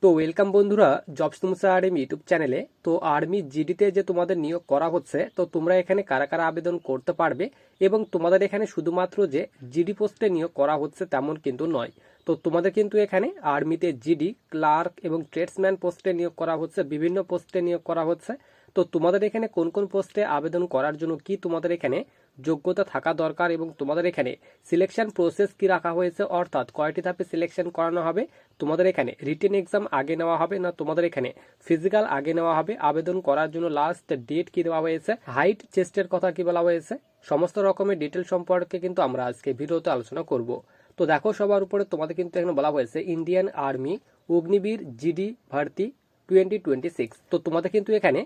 তো ওয়েলকাম বন্ধুরা jobs তুমসা army YouTube চ্যানেলে। তো আর্মি জিডিতে যে তোমাদের নিয়োগ করা হচ্ছে, তো তোমরা এখানে কারা কারা আবেদন করতে পারবে এবং তোমাদের এখানে শুধুমাত্র যে জিডি পোস্টে নিয়োগ করা হচ্ছে তেমন কিন্তু নয়। তো তোমাদের কিন্তু এখানে আর্মিতে জিডি, ক্লার্ক এবং ট্রেডসম্যান পোস্টে নিয়োগ করা হচ্ছে, বিভিন্ন পোস্টে নিয়োগ করা হচ্ছে। তো তোমাদের এখানে কোন কোন পোস্টে আবেদন করার জন্য কি তোমাদের এখানে যোগ্যতা থাকা দরকার এবং তোমাদের এখানে সিলেকশন প্রসেস কি রাখা হয়েছে, অর্থাৎ কয়টি ধাপে সিলেকশন করানো হবে, তোমাদের এখানে রিটেন এক্সাম আগে নেওয়া হবে না তোমাদের এখানে ফিজিক্যাল আগে নেওয়া হবে, আবেদন করার জন্য লাস্ট ডেট কি দেওয়া হয়েছে, হাইট চেস্টের কথা কি বলা হয়েছে, সমস্ত রকমের ডিটেল সম্পর্কে কিন্তু আমরা আজকে ভিডিওতে আলোচনা করব। তো দেখো, সবার উপরে তোমাদের কিন্তু এখানে বলা হয়েছে ইন্ডিয়ান আর্মি অগ্নিবীর জিডি ভর্তি 2026। তো তোমাদের কিন্তু এখানে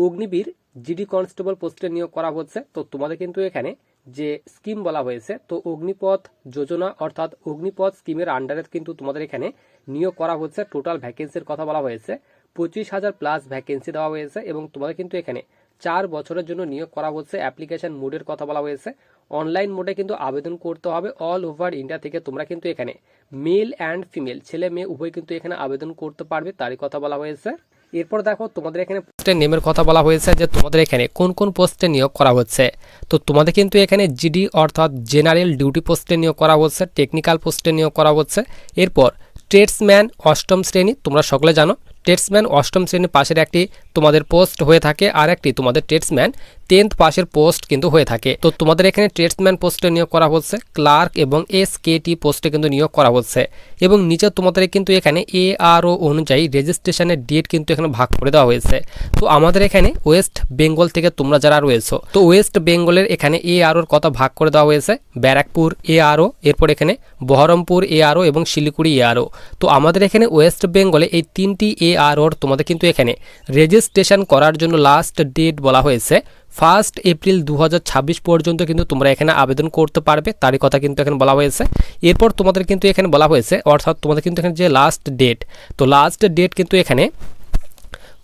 অগ্নিবীর জিডি কনস্টেবল পোস্টে নিয়োগ করা হচ্ছে। তো তোমাদের কিন্তু এখানে যে স্কিম বলা হয়েছে, তো অগ্নিপথ যোজনা অর্থাৎ অগ্নিপথ স্কিমের আন্ডারে কিন্তু তোমাদের এখানে নিয়োগ করা হচ্ছে। টোটাল ভ্যাকেন্সির কথা বলা হয়েছে 25,000 প্লাস ভ্যাকেন্সি দেওয়া হয়েছে এবং তোমাদের কিন্তু এখানে 4 বছরের জন্য নিয়োগ করা হচ্ছে। অ্যাপ্লিকেশন মোডের কথা বলা হয়েছে, অনলাইন মোডে কিন্তু আবেদন করতে হবে। অল ওভার ইন্ডিয়া থেকে তোমরা কিন্তু এখানে মেল অ্যান্ড ফিমেল, ছেলে মেয়ে উভয় কিন্তু এখানে আবেদন করতে পারবে, তারই কথা বলা হয়েছে। এরপর দেখো, তোমাদের এখানে পোস্টের নেমের কথা বলা হয়েছে যে তোমাদের এখানে কোন কোন পোস্টে নিয়োগ করা হচ্ছে। তো তোমাদের কিন্তু এখানে জিডি অর্থাৎ জেনারেল ডিউটি পোস্টে নিয়োগ করা হচ্ছে, টেকনিক্যাল পোস্টে নিয়োগ করা হচ্ছে। এরপর ট্রেডসম্যান অষ্টম শ্রেণী, তোমরা সকলে জানো ট্রেডসম্যান অষ্টম শ্রেণীর পাশের একটি তোমাদের পোস্ট হয়ে থাকে, আর একটি তোমাদের ট্রেডসম্যান 10th পাশের পোস্ট কিন্তু হয়ে থাকে। তো তোমাদের এখানে ট্রেডসম্যান পোস্টে নিয়োগ করা হচ্ছে, ক্লার্ক এবং এসকেটি পোস্টে কিন্তু নিয়োগ করা হচ্ছে এবং নিচে তোমাদের কিন্তু এখানে এআরও অনুযায়ী রেজিস্ট্রেশনের ডেট কিন্তু এখানে ভাগ করে দেওয়া হয়েছে। তো আমাদের এখানে ওয়েস্ট বেঙ্গল থেকে তোমরা যারা রয়েছো, তো ওয়েস্ট বেঙ্গলের এখানে এআরওর কথা ভাগ করে দেওয়া হয়েছে, ব্যারাকপুর এআরও, এরপর এখানে বহরমপুর এআরও এবং শিলিগুড়ি এআরও। তো আমাদের এখানে ওয়েস্ট বেঙ্গলে এই 3টি এআরওর তোমাদের কিন্তু এখানে রেজিস্ট্রেশন করার জন্য লাস্ট ডেট বলা হয়েছে 1 এপ্রিল 2026 পর্যন্ত কিন্তু তোমরা এখানে আবেদন করতে পারবে, তারই কথা কিন্তু এখানে বলা হয়েছে। এরপর তোমাদের কিন্তু এখানে বলা হয়েছে, অর্থাৎ তোমাদের কিন্তু এখানে যে লাস্ট ডেট, তো লাস্ট ডেট কিন্তু এখানে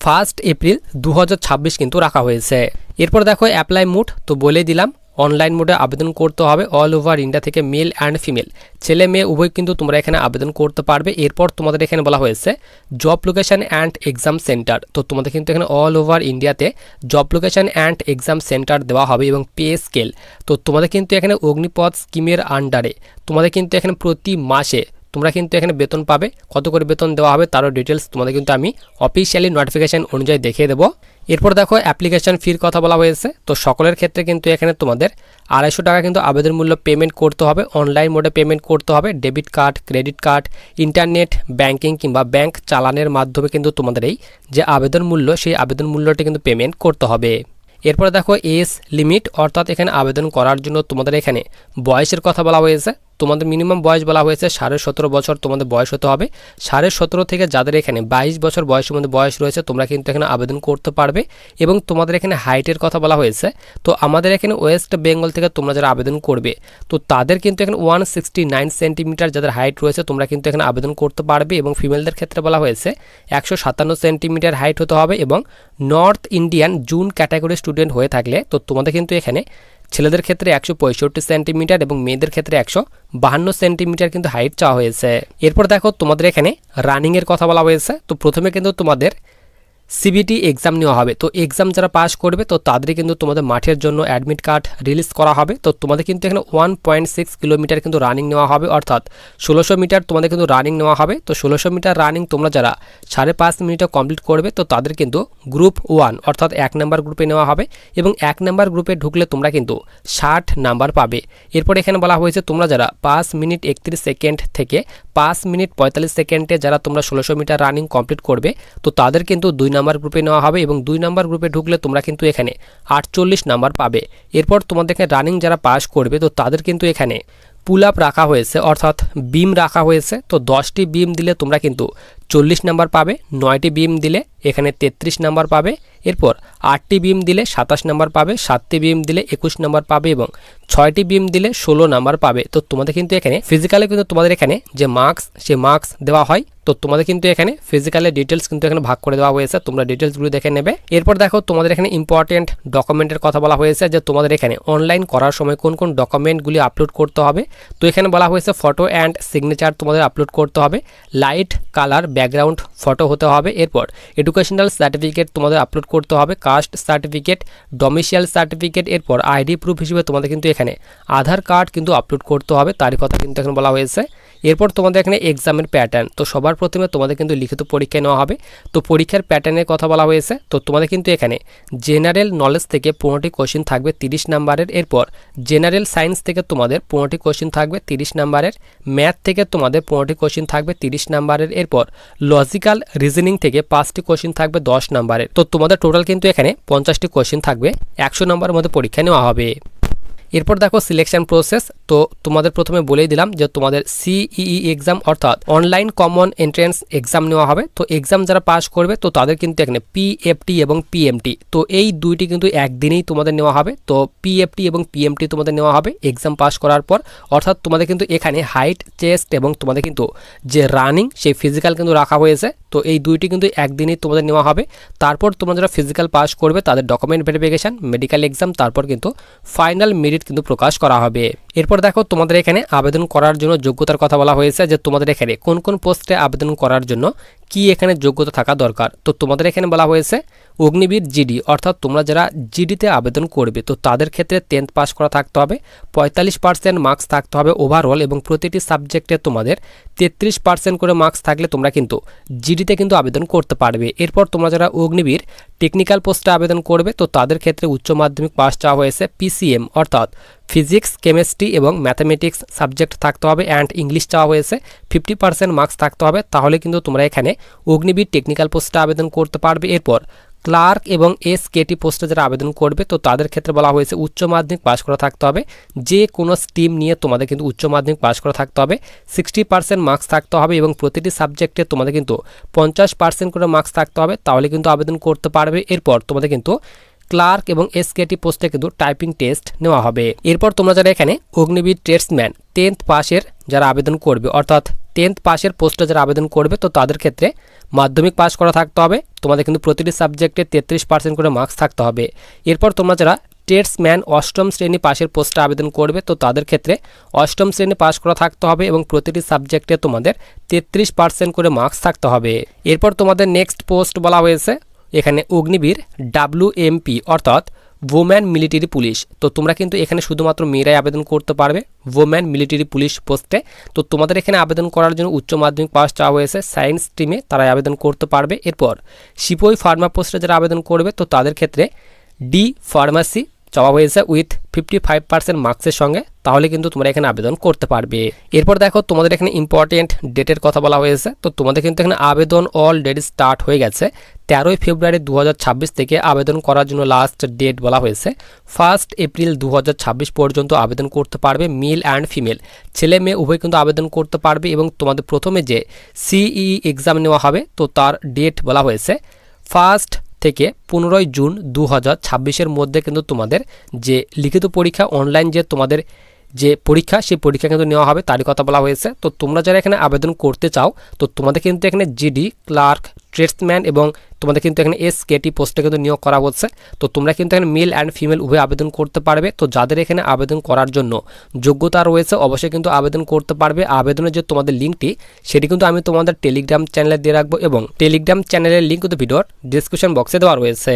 1 এপ্রিল 2026 কিন্তু রাখা হয়েছে। এরপর দেখো অ্যাপ্লাই মোড, তো বলে দিলাম অনলাইন মোডে আবেদন করতে হবে। অল ওভার ইন্ডিয়া থেকে মেল অ্যান্ড ফিমেল, ছেলে মেয়ে উভয় কিন্তু তোমরা এখানে আবেদন করতে পারবে। এরপর তোমাদের এখানে বলা হয়েছে job location and exam centre, তো তোমাদের কিন্তু এখানে অল ওভার ইন্ডিয়াতে job location and exam centre দেওয়া হবে এবং পে স্কেল, তো তোমাদের কিন্তু এখানে অগ্নিপথ স্কিমের আন্ডারে তোমাদের কিন্তু এখানে প্রতি মাসে তোমরা কিন্তু এখানে বেতন পাবে। কত করে বেতন দেওয়া হবে তারও ডিটেলস তোমাদের কিন্তু আমি অফিসিয়ালি নোটিফিকেশন অনুযায়ী দেখিয়ে দেবো। এরপর দেখো অ্যাপ্লিকেশন ফির কথা বলা হয়েছে। তো সকলের ক্ষেত্রে কিন্তু এখানে তোমাদের 250 টাকা কিন্তু আবেদন মূল্য পেমেন্ট করতে হবে, অনলাইন মোডে পেমেন্ট করতে হবে। Debit card, credit card, internet banking কিংবা ব্যাংক চালানের মাধ্যমে কিন্তু তোমাদের এই যে আবেদন মূল্য, সেই আবেদন মূল্যটি কিন্তু পেমেন্ট করতে হবে। এরপর দেখো এজ লিমিট, অর্থাৎ এখানে আবেদন করার জন্য তোমাদের এখানে বয়সের কথা বলা হয়েছে। তোমাদের মিনিমাম বয়স বলা হয়েছে 17.5 বছর তোমাদের বয়স হতে হবে। 17.5 থেকে যাদের এখানে 22 বছর বয়সের মধ্যে বয়স রয়েছে তোমরা কিন্তু এখানে আবেদন করতে পারবে। এবং তোমাদের এখানে হাইটের কথা বলা হয়েছে। তো আমাদের এখানে ওয়েস্ট বেঙ্গল থেকে তোমরা যারা আবেদন করবে, তো তাদের কিন্তু এখানে 169 সেন্টিমিটার যাদের হাইট রয়েছে তোমরা কিন্তু এখানে আবেদন করতে পারবে। এবং ফিমেলদের ক্ষেত্রে বলা হয়েছে 157 সেন্টিমিটার হাইট হতে হবে এবং north Indian June category student হয়ে থাকলে তো তোমাদের কিন্তু এখানে ছেলেদের ক্ষেত্রে 165 সেন্টিমিটার এবং মেয়েদের ক্ষেত্রে 152 সেন্টিমিটার কিন্তু হাইট চাওয়া হয়েছে। এরপর দেখো তোমাদের এখানে রানিংয়ের কথা বলা হয়েছে। তো প্রথমে কিন্তু তোমাদের সিবিটি এক্সাম নেওয়া হবে। তো এক্সাম যারা পাস করবে তো তাদের কিন্তু তোমাদের মাঠের জন্য অ্যাডমিট কার্ড রিলিজ করা হবে। তো তোমাদের কিন্তু এখানে 1.6 কিলোমিটার কিন্তু রানিং নেওয়া হবে, অর্থাৎ 1600 মিটার তোমাদের কিন্তু রানিং নেওয়া হবে। তো 1600 মিটার রানিং তোমরা যারা 5.5 মিনিটে কমপ্লিট করবে তো তাদের কিন্তু গ্রুপ 1 অর্থাৎ 1 নাম্বার গ্রুপে নেওয়া হবে এবং 1 নাম্বার গ্রুপে ঢুকলে তোমরা কিন্তু 60 নাম্বার পাবে। এরপর এখানে বলা হয়েছে তোমরা যারা 5 মিনিট 31 সেকেন্ড থেকে 5 মিনিট 45 সেকেন্ডে যারা তোমরা 1600 মিটার রানিং কমপ্লিট করবে তো তাদের কিন্তু 2 নাম্বার গ্রুপে নেওয়া হবে এবং 2 নাম্বার গ্রুপে ঢুকলে তোমরা কিন্তু এখানে 48 নাম্বার পাবে। এরপর তোমাদের এখানে রানিং যারা পাস করবে তো তাদের কিন্তু এখানে পুল আপ রাখা হয়েছে, অর্থাৎ বিম রাখা হয়েছে। তো 10টি বিম দিলে তোমরা কিন্তু 40 নাম্বার পাবে, 9টি বিম দিলে এখানে 33 নাম্বার পাবে। এরপর 8টি বিম দিলে 27 নাম্বার পাবে, 7টি বিম দিলে 21 নাম্বার পাবে এবং 6টি বিম দিলে 16 নাম্বার পাবে। তো তোমাদের কিন্তু এখানে ফিজিক্যালে কিন্তু তোমাদের এখানে যে মার্কস, সে মার্কস দেওয়া হয়। তো তোমাদের কিন্তু এখানে ফিজিক্যালের ডিটেলস কিন্তু এখানে ভাগ করে দেওয়া হয়েছে, তোমরা ডিটেলসগুলো দেখে নেবে। এরপর দেখো তোমাদের এখানে ইম্পর্টেন্ট ডকুমেন্টের কথা বলা হয়েছে যে তোমাদের এখানে অনলাইন করার সময় কোন কোন ডকুমেন্টগুলি আপলোড করতে হবে। তো এখানে বলা হয়েছে ফটো অ্যান্ড সিগনেচার তোমাদের আপলোড করতে হবে, লাইট কালার ব্যাকগ্রাউন্ড ফটো হতে হবে। এরপর এডুকেশনাল সার্টিফিকেট তোমাদের আপলোড করতে হবে, কাস্ট সার্টিফিকেট, ডোমিসাইল সার্টিফিকেট, এরপর আইডি প্রুফ হিসেবে তোমাদের কিন্তু এখানে আধার কার্ড কিন্তু আপলোড করতে হবে, তারই কথা কিন্তু এখন বলা হয়েছে। এরপর তোমাদের এখানে এক্সামের প্যাটার্ন, তো সবার প্রথমে তোমাদের কিন্তু লিখিত পরীক্ষায় নেওয়া হবে। তো পরীক্ষার প্যাটার্নের কথা বলা হয়েছে। তো তোমাদের কিন্তু এখানে জেনারেল নলেজ থেকে 15টি কোশ্চেন থাকবে 30 নাম্বারের। এরপর জেনারেল সায়েন্স থেকে তোমাদের 15টি কোশ্চেন থাকবে 30 নাম্বারের। ম্যাথ থেকে তোমাদের 15টি কোশ্চেন থাকবে 30 নাম্বারের। এরপর লজিক্যাল রিজনিং থেকে 5টি কোশ্চেন থাকবে 10 নাম্বারের। তো তোমাদের টোটাল কিন্তু এখানে 50টি কোশ্চেন থাকবে, 100 নম্বরের মধ্যে পরীক্ষা নেওয়া হবে। এরপর দেখো সিলেকশন প্রসেস। তো তোমাদের প্রথমে বলেই দিলাম যে তোমাদের সিইই এক্সাম অর্থাৎ অনলাইন কমন এন্ট্রেন্স এক্সাম নেওয়া হবে। তো এক্সাম যারা পাস করবে তো তাদের কিন্তু এখানে পিএফটি এবং পিএমটি, তো এই দুইটি কিন্তু একদিনেই তোমাদের নেওয়া হবে। তো পিএফটি এবং পিএমটি তোমাদের নেওয়া হবে এক্সাম পাস করার পর, অর্থাৎ তোমাদের কিন্তু এখানে হাইট, চেস্ট এবং তোমাদের কিন্তু যে রানিং সেই ফিজিক্যাল কিন্তু রাখা হয়েছে। তো এই দুইটি কিন্তু একদিনই তোমাদের নেওয়া হবে। তারপর তোমরা যারা ফিজিক্যাল পাস করবে তাদের ডকুমেন্ট ভেরিফিকেশন, মেডিকেল এক্সাম, তারপর কিন্তু ফাইনাল মেরিট কিন্তু প্রকাশ করা হবে। এরপর দেখো তোমাদের এখানে আবেদন করার জন্য যোগ্যতার কথা বলা হয়েছে, যে তোমাদের এখানে কোন কোন পোস্টে আবেদন করার জন্য কি এখানে যোগ্যতা থাকা দরকার। তো তোমাদের এখানে বলা হয়েছে অগ্নিবীর জিডি, অর্থাৎ তোমরা যারা জিডিতে আবেদন করবে তো তাদের ক্ষেত্রে 10th পাস করা থাকতে হবে, 45% মার্কস থাকতে হবে ওভারঅল, এবং প্রতিটি সাবজেক্টে তোমাদের 33% করে মার্কস থাকলে তোমরা কিন্তু জিডিতে কিন্তু আবেদন করতে পারবে। এরপর তোমরা যারা অগ্নিবীর টেকনিক্যাল পোস্টে আবেদন করবে তো তাদের ক্ষেত্রে উচ্চ মাধ্যমিক পাস চাওয়া হয়েছে, পিসিএম অর্থাৎ ফিজিক্স, কেমিস্ট্রি এবং ম্যাথামেটিক্স সাবজেক্ট থাকতে হবে, অ্যান্ড ইংলিশ চাওয়া হয়েছে 50% মার্কস থাকতে হবে, তাহলে কিন্তু তোমরা এখানে অগ্নিবীর টেকনিক্যাল পোস্টে আবেদন করতে পারবে। এরপর ক্লার্ক এবং এসকেটি পোস্টে যারা আবেদন করবে তো তাদের ক্ষেত্রে বলা হয়েছে উচ্চ মাধ্যমিক পাস করা থাকতে হবে, যে কোনো স্ট্রিম নিয়ে তোমাদের কিন্তু উচ্চ মাধ্যমিক পাস করা থাকতে হবে, 60% মার্কস থাকতে হবে, এবং প্রতিটি সাবজেক্টে তোমাদের কিন্তু 50% করে মার্কস থাকতে হবে, তাহলে কিন্তু আবেদন করতে পারবে। এরপর তোমাদের কিন্তু ক্লার্ক এবং এসকেটি পোস্টে কিন্তু টাইপিং টেস্ট নেওয়া হবে। এরপর তোমরা যারা এখানে অগ্নিবীর ট্রেডসম্যান 10th পাসের যারা আবেদন করবে, অর্থাৎ 10th পাসের পোস্টে যারা আবেদন করবে তো তাদের ক্ষেত্রে মাধ্যমিক পাস করা থাকতে হবে, তোমাদের কিন্তু প্রতিটি সাবজেক্টে 33% করে মার্কস থাকতে হবে। এরপর তোমরা যারা ট্রেডসম্যান 8ম শ্রেণী পাশের পোস্টে আবেদন করবে তো তাদের ক্ষেত্রে 8ম শ্রেণী পাস করা থাকতে হবে, এবং প্রতিটি সাবজেক্টে তোমাদের 33% করে মার্কস থাকতে হবে। এরপর তোমাদের নেক্সট পোস্ট বলা হয়েছে এখানে অগ্নিবীর WMP অর্থাৎ ওম্যান মিলিটারি পুলিশ। তো তোমরা কিন্তু এখানে শুধুমাত্র মেয়েরাই আবেদন করতে পারবে ওম্যান মিলিটারি পুলিশ পোস্টে। তো তোমাদের এখানে আবেদন করার জন্য উচ্চ মাধ্যমিক পাস চাওয়া হয়েছে, সায়েন্স স্ট্রিমে তারাই আবেদন করতে পারবে। এরপর সিপাহি ফার্মা পোস্টে যারা আবেদন করবে তো তাদের ক্ষেত্রে ডি ফার্মাসি চাওয়া হয়েছে উইথ 55% মার্কসের সঙ্গে, তাহলে কিন্তু তোমরা এখানে আবেদন করতে পারবে। এরপর দেখো তোমাদের এখানে ইম্পর্টেন্ট ডেটের কথা বলা হয়েছে। তো তোমাদের কিন্তু এখানে আবেদন অলরেডি স্টার্ট হয়ে গেছে, 13 ফেব্রুয়ারি 2026 থেকে আবেদন করার জন্য লাস্ট ডেট বলা হয়েছে। 1 এপ্রিল 2026 পর্যন্ত আবেদন করতে পারবে মেল অ্যান্ড ফিমেল, ছেলে মেয়ে উভয় কিন্তু আবেদন করতে পারবে। এবং তোমাদের প্রথমে যে সিইই এক্সাম নেওয়া হবে তো তার ডেট বলা হয়েছে 1 থেকে 15 জুন 2026-এর মধ্যে কিন্তু তোমাদের যে লিখিত পরীক্ষা অনলাইন যে তোমাদের যে পরীক্ষা সেই পরীক্ষা কিন্তু নেওয়া হবে, তারই কথা বলা হয়েছে। তো তোমরা যারা এখানে আবেদন করতে চাও তো তোমাদের কিন্তু এখানে জিডি, ক্লার্ক, ট্রেডসম্যান এবং তোমাদের কিন্তু এখানে এসকেটি পোস্টে কিন্তু নিয়োগ করা হচ্ছে। তো তোমরা কিন্তু এখানে মেল অ্যান্ড ফিমেল উভয় আবেদন করতে পারবে। তো যাদের এখানে আবেদন করার জন্য যোগ্যতা রয়েছে অবশ্যই কিন্তু আবেদন করতে পারবে। আবেদনের যে তোমাদের লিঙ্কটি সেটি কিন্তু আমি তোমাদের টেলিগ্রাম চ্যানেলে দিয়ে রাখবো, এবং টেলিগ্রাম চ্যানেলের লিঙ্ক কিন্তু ভিডিওর ডিসক্রিপশন বক্সে দেওয়া রয়েছে।